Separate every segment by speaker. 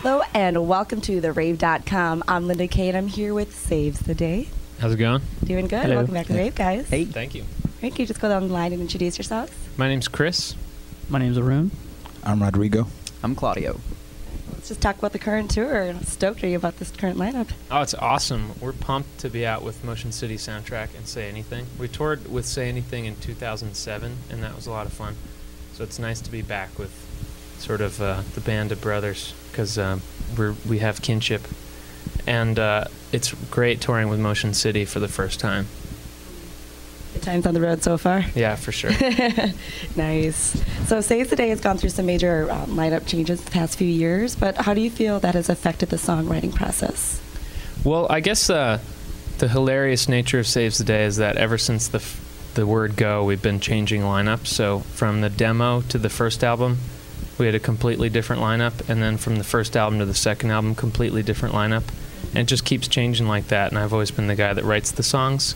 Speaker 1: Hello and welcome to the Rave.com. I'm Linda Kay and I'm here with Saves the Day.
Speaker 2: How's it going?
Speaker 1: Doing good.
Speaker 3: Hello.
Speaker 1: Welcome back to Rave, guys.
Speaker 2: Hey. Thank you.
Speaker 1: Great. Can you just go down the line and introduce yourselves?
Speaker 2: My name's Chris.
Speaker 3: My name's Arun.
Speaker 4: I'm Rodrigo.
Speaker 5: I'm Claudio.
Speaker 1: Let's just talk about the current tour. How stoked are you about this current lineup?
Speaker 2: Oh, it's awesome. We're pumped to be out with Motion City Soundtrack and Say Anything. We toured with Say Anything in 2007, and that was a lot of fun. So it's nice to be back with sort of the band of brothers, because we have kinship. And it's great touring with Motion City for the first time.
Speaker 1: Good times on the road so far?
Speaker 2: Yeah, for sure.
Speaker 1: Nice. So Saves the Day has gone through some major lineup changes the past few years, but how do you feel that has affected the songwriting process?
Speaker 2: Well, I guess the hilarious nature of Saves the Day is that ever since the word go, we've been changing lineups. So from the demo to the first album, we had a completely different lineup, and then from the first album to the second album, completely different lineup. And it just keeps changing like that, and I've always been the guy that writes the songs.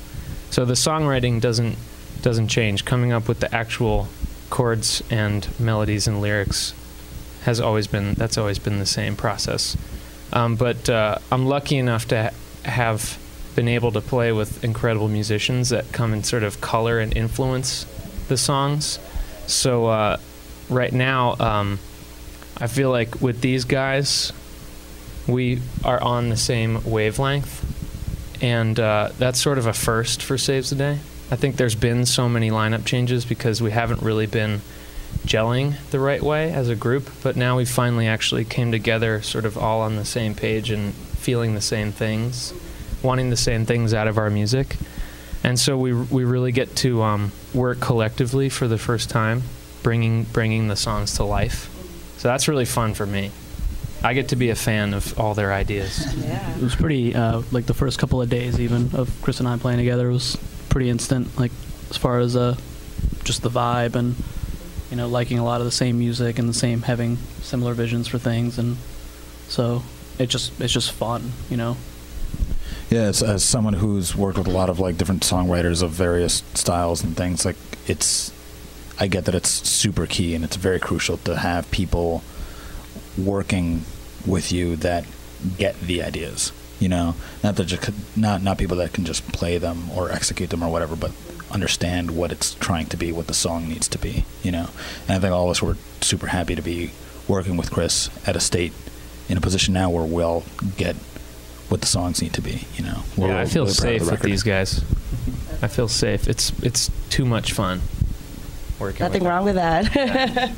Speaker 2: So the songwriting doesn't change. Coming up with the actual chords and melodies and lyrics that's always been the same process. But I'm lucky enough to have been able to play with incredible musicians that come and sort of color and influence the songs. So right now, I feel like with these guys, we are on the same wavelength, and that's sort of a first for Saves the Day. I think there's been so many lineup changes because we haven't really been gelling the right way as a group, but now we finally actually came together sort of all on the same page and feeling the same things, wanting the same things out of our music. And so we really get to work collectively for the first time, bringing the songs to life. So that's really fun for me. I get to be a fan of all their ideas.
Speaker 1: Yeah.
Speaker 3: It was pretty, like the first couple of days even of Chris and I playing together was pretty instant, like as far as just the vibe and, you know, liking a lot of the same music and having similar visions for things. And so it's just fun, you know.
Speaker 4: Yeah, as someone who's worked with a lot of like different songwriters of various styles and things, like I get that it's super key and it's very crucial to have people working with you that get the ideas, you know, not people that can just play them or execute them or whatever, but understand what it's trying to be, what the song needs to be, you know. And I think all of us were super happy to be working with Chris at a state in a position now where we'll get what the songs need to be, you know.
Speaker 2: Yeah, I feel safe with these guys. I feel safe. It's too much fun working.
Speaker 1: Nothing wrong with that. Yeah.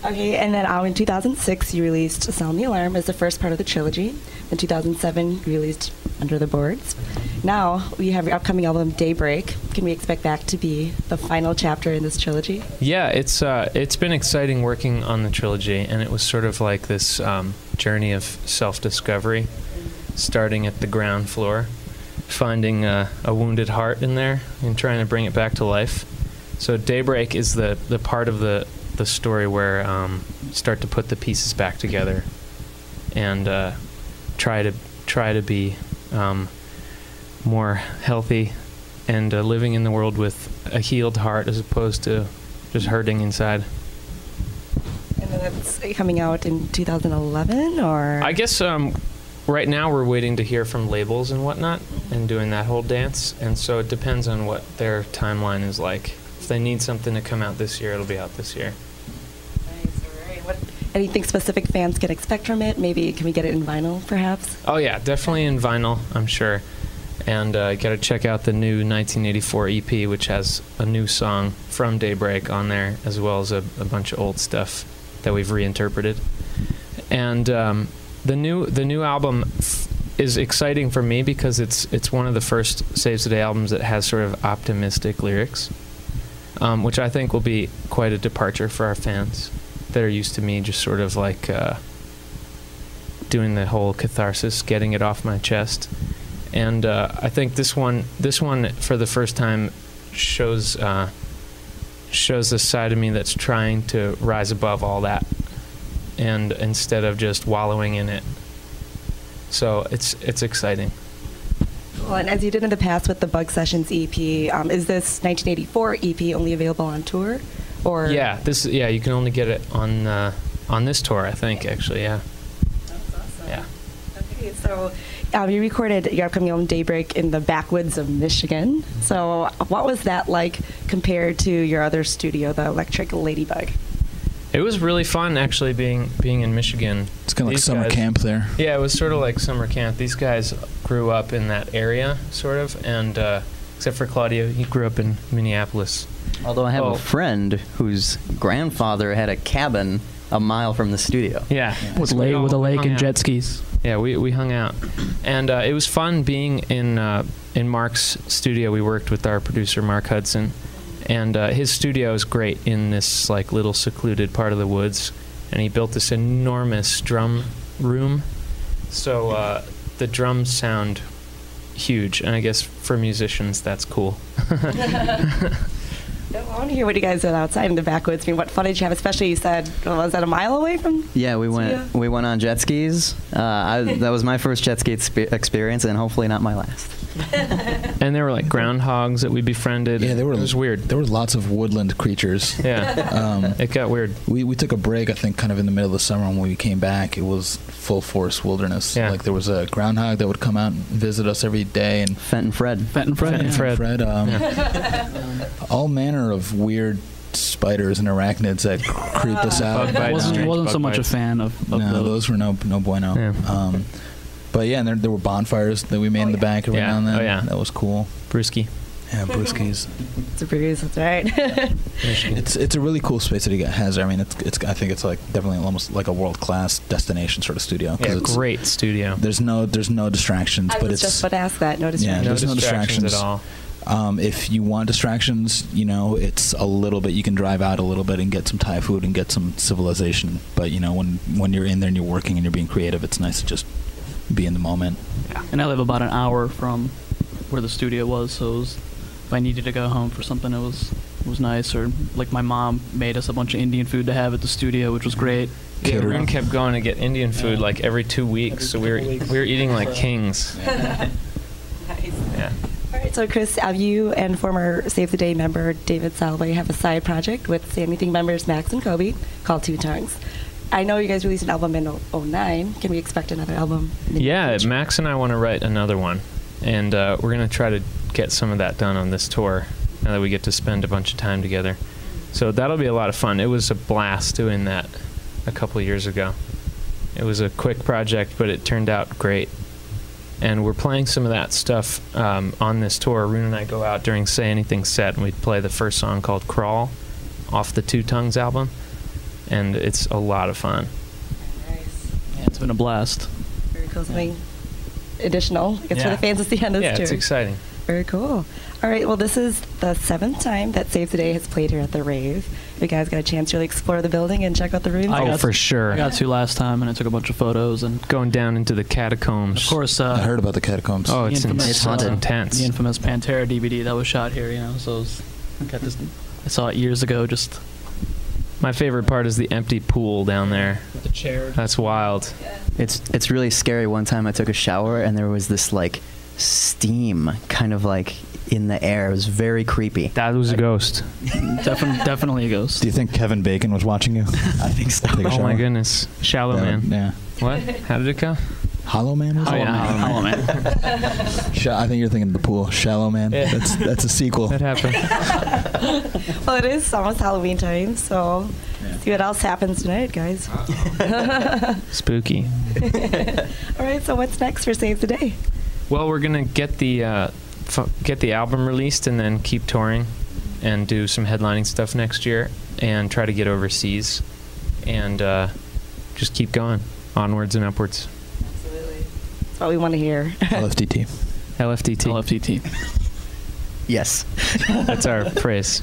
Speaker 1: Okay, and then in 2006, you released Sound the Alarm as the first part of the trilogy. In 2007, you released Under the Boards. Now, we have your upcoming album, Daybreak. Can we expect that to be the final chapter in this trilogy?
Speaker 2: Yeah, it's been exciting working on the trilogy, and it was sort of like this journey of self-discovery, starting at the ground floor, finding a wounded heart in there and trying to bring it back to life. So Daybreak is the part of the story where start to put the pieces back together and try to be more healthy and living in the world with a healed heart as opposed to just hurting inside.
Speaker 1: And then that's coming out in 2011, or?
Speaker 2: I guess right now we're waiting to hear from labels and whatnot and doing that whole dance, and so it depends on what their timeline is like. If they need something to come out this year, it'll be out this year.
Speaker 1: Nice, all right. Anything specific fans can expect from it? Maybe can we get it in vinyl, perhaps?
Speaker 2: Oh yeah, definitely in vinyl, I'm sure. And got to check out the new 1984 EP, which has a new song from Daybreak on there, as well as a bunch of old stuff that we've reinterpreted. And the new album is exciting for me because it's one of the first Saves the Day albums that has sort of optimistic lyrics, which I think will be quite a departure for our fans that are used to me just sort of like doing the whole catharsis, getting it off my chest. And I think this one for the first time shows a side of me that's trying to rise above all that, and instead of just wallowing in it. So it's exciting.
Speaker 1: Well, and as you did in the past with the Bug Sessions EP, is this 1984 EP only available on tour, or?
Speaker 2: Yeah, you can only get it on this tour, I think. Actually, yeah.
Speaker 1: That's So you recorded your upcoming album Daybreak in the backwoods of Michigan. So what was that like compared to your other studio, the Electric Ladybug?
Speaker 2: It was really fun actually being in Michigan.
Speaker 4: It's kind of like summer camp there.
Speaker 2: Yeah, it was sort of like summer camp. These guys grew up in that area, sort of, and except for Claudio, he grew up in Minneapolis.
Speaker 5: Although I have a friend whose grandfather had a cabin a mile from the studio.
Speaker 2: Yeah.
Speaker 3: With a lake and jet skis.
Speaker 2: Yeah, we hung out. And it was fun being in Mark's studio. We worked with our producer, Mark Hudson. And his studio is great in this like little secluded part of the woods. And he built this enormous drum room. So the drums sound huge. And I guess for musicians, that's cool.
Speaker 1: I want to hear what you guys did outside in the backwoods. I mean, what fun did you have? Especially, you said, was that a mile away from?
Speaker 5: Yeah, we went on jet skis. That was my first jet ski experience, and hopefully not my last.
Speaker 2: And there were like groundhogs that we befriended.
Speaker 4: Yeah,
Speaker 2: it was weird.
Speaker 4: There were lots of woodland creatures.
Speaker 2: Yeah, it got weird.
Speaker 4: We took a break, I think, kind of in the middle of the summer. And when we came back, it was full force wilderness.
Speaker 2: Yeah.
Speaker 4: Like there was a groundhog that would come out and visit us every day, and
Speaker 5: Fenton Fred.
Speaker 4: All manner of weird spiders and arachnids that creeped us out.
Speaker 3: Wasn't so much a fan of
Speaker 4: those were no bueno.
Speaker 2: Yeah.
Speaker 4: But yeah, and there were bonfires that we made in the back every now and then.
Speaker 2: Oh yeah,
Speaker 4: that was cool.
Speaker 2: Brewski.
Speaker 4: Yeah, Brewskis.
Speaker 1: It's a breeze, that's right.
Speaker 4: It's a really cool space that he has there. I mean, it's I think it's like definitely almost like a world class destination sort of studio.
Speaker 2: Yeah, great studio.
Speaker 4: There's no distractions.
Speaker 1: I was just about to ask that. No distractions.
Speaker 4: Yeah, there's no distractions
Speaker 2: at all.
Speaker 4: If you want distractions, it's a little bit. You can drive out a little bit and get some Thai food and get some civilization. But when you're in there and you're working and you're being creative, it's nice to just be in the moment.
Speaker 3: Yeah. And I live about an hour from where the studio was, so if I needed to go home for something, it was nice. Or like my mom made us a bunch of Indian food to have at the studio, which was great.
Speaker 2: Yeah, Rune kept going to get Indian food like every 2 weeks, so we were eating like kings.
Speaker 1: Nice.
Speaker 2: Yeah.
Speaker 1: All right, so Chris, you and former Save the Day member David Salway have a side project with Say Anything members Max and Kobe called Two Tongues. I know you guys released an album in 2009. Can we expect another album?
Speaker 2: Yeah, Max and I want to write another one, and we're going to try to get some of that done on this tour now that we get to spend a bunch of time together. So that'll be a lot of fun. It was a blast doing that a couple years ago. It was a quick project, but it turned out great. And we're playing some of that stuff on this tour. Rune and I go out during Say Anything set, and we play the first song called Crawl off the Two Tongues album. And it's a lot of fun.
Speaker 1: Nice.
Speaker 3: Yeah, it's been a blast.
Speaker 1: Very cool. Something additional, I guess, for the fans to see on this tour.
Speaker 2: Yeah, it's exciting.
Speaker 1: Very cool. All right, well, this is the 7th time that Save the Day has played here at the Rave. You guys got a chance to really explore the building and check out the rooms?
Speaker 2: Oh, for sure.
Speaker 3: I got to last time, and I took a bunch of photos. And
Speaker 2: going down into the catacombs.
Speaker 3: Of course.
Speaker 4: I heard about the catacombs.
Speaker 2: Oh, it's intense.
Speaker 3: The infamous Pantera DVD that was shot here, so I saw it years ago, just...
Speaker 2: My favorite part is the empty pool down there.
Speaker 3: With the chair.
Speaker 2: That's wild.
Speaker 1: Yeah.
Speaker 5: It's really scary. One time I took a shower and there was this like steam kind of like in the air. It was very creepy.
Speaker 2: That was a ghost.
Speaker 3: Definitely a ghost.
Speaker 4: Do you think Kevin Bacon was watching you?
Speaker 5: I think so.
Speaker 2: Oh my goodness. Shallow Man.
Speaker 4: Yeah.
Speaker 2: What? How did it go?
Speaker 4: Hollow Man was it?
Speaker 3: Hollow Man.
Speaker 4: I think you're thinking of the pool. Shallow Man.
Speaker 2: Yeah.
Speaker 4: That's a sequel.
Speaker 2: That happened.
Speaker 1: Well, it is almost Halloween time, so see what else happens tonight, guys.
Speaker 2: Spooky.
Speaker 1: All right, so what's next for Save the Day?
Speaker 2: Well, we're gonna get the album released and then keep touring and do some headlining stuff next year and try to get overseas and just keep going onwards and upwards.
Speaker 1: Absolutely. That's what we want to hear.
Speaker 4: LFTT.
Speaker 2: LFTT.
Speaker 5: Yes.
Speaker 2: That's our phrase.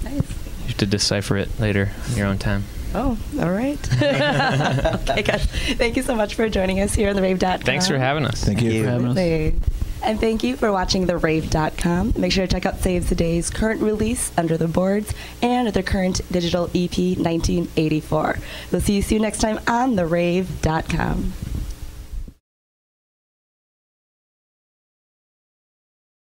Speaker 1: Nice.
Speaker 2: You have to decipher it later in your own time.
Speaker 1: Oh, all right. Okay, guys. Thank you so much for joining us here on the Rave.com.
Speaker 2: Thanks for having us.
Speaker 4: Thank you
Speaker 3: for having us.
Speaker 1: And thank you for watching the Rave.com. Make sure to check out Save the Day's current release, Under the Boards, and their current digital EP, 1984. We'll see you soon next time on the Rave.com.